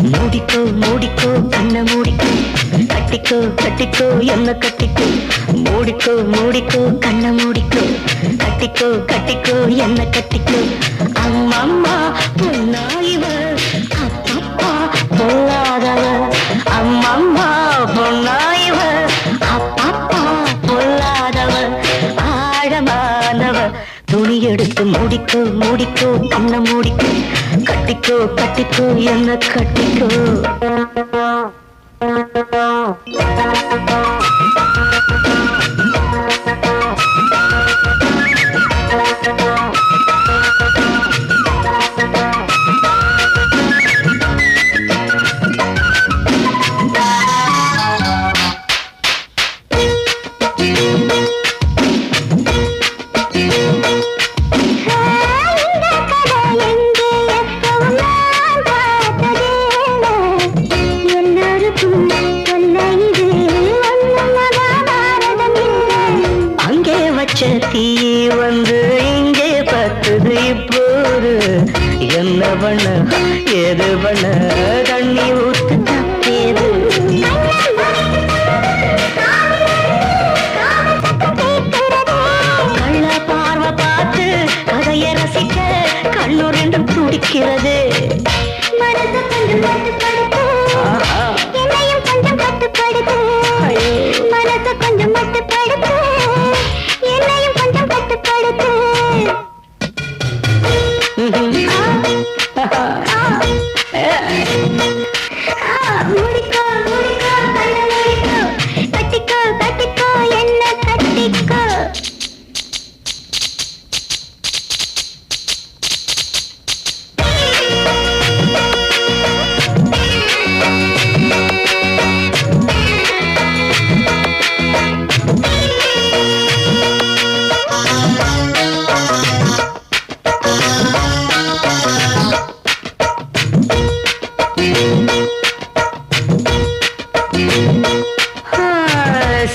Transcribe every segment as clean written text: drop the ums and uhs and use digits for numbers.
மூடிக்கோ மூடிக்கோ கண்ண மூடிக்கோ கட்டிக்கோ கட்டிக்கோ என்ன கட்டிக்கோ மூடிக்கோ மூடிக்கோ கண்ண மூடிக்கோ கட்டிக்கோ கட்டிக்கோ என்ன கட்டிக்கோ அம்மம்மா பொன்னாயிவ அப்பப்பா பொல்லாதவ அம்மம்மா பொன்னாயிவ அப்பப்பா பொல்லாதவ ஆழமானவ துணி எடுத்து மூடிக்கோ மூடிக்கோ கண்ண மூடிக்கோ கட்டிக்கோ கட்டிக்கோ என்ன கட்டிக்கோ தீ வந்து இங்கே பத்துது இப்போது என்ன பண்ண ஏது பண்ண தண்ணி ஊத்து தப்பேது கள்ள பார்வை பார்த்து கதையை ரசிக்க கண்ணு ரெண்டும் துடிக்கிறது மனசு கொஞ்சம் மட்டுப்படுத்து என்னையும் கொஞ்சம் கட்டுப்படுத்து மனசு கொஞ்சம் மட்டுப்படுத்து என்னையும் கொஞ்சம் கட்டுப்படுத்து முடிக்கோ முடிக்கோ கண்ண முடிக்கோ கட்டிக்கோ கட்டிக்கோ என்ன கட்டிக்கோ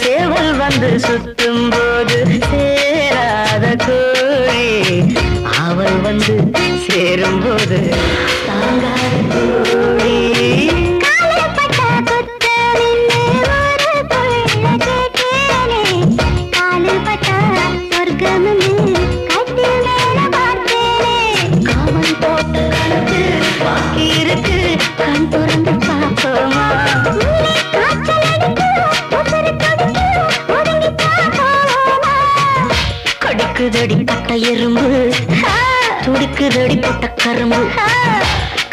சேவல் வந்து சுத்தும் போது சேராத கோழி அவள் வந்து சேரும் போது தாங்காத கோழி காமன் போட்டு கணக்கு பாக்கி இருக்கு கண் துறந்து பார்ப்போமா கடிக்குதடி பட்ட எறும்பு துடிக்குதடி பட்ட கரும்பு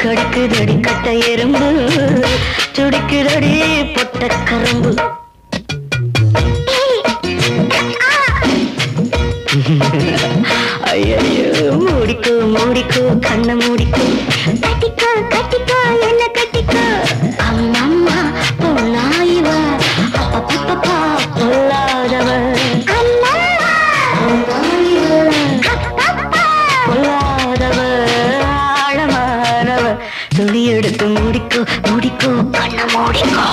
கடிக்குதடி கட்ட எறும்பு துடிக்குதடி பொட்ட கரும்பு ஐயோ மூடிக்கோ மூடிக்கோ கண்ண மூடிக்கோ கட்டிக்கோ கட்டிக்கோ என்ன கட்டிக்கோ அம்மம்மா பொன்னாயிவ அப்பப்பப்பா பொல்லாதவ பொல்லாதவ ஆழமானவ துணி எடுத்து மூடிக்கோ மூடிக்கோ கண்ண மூடிக்கோ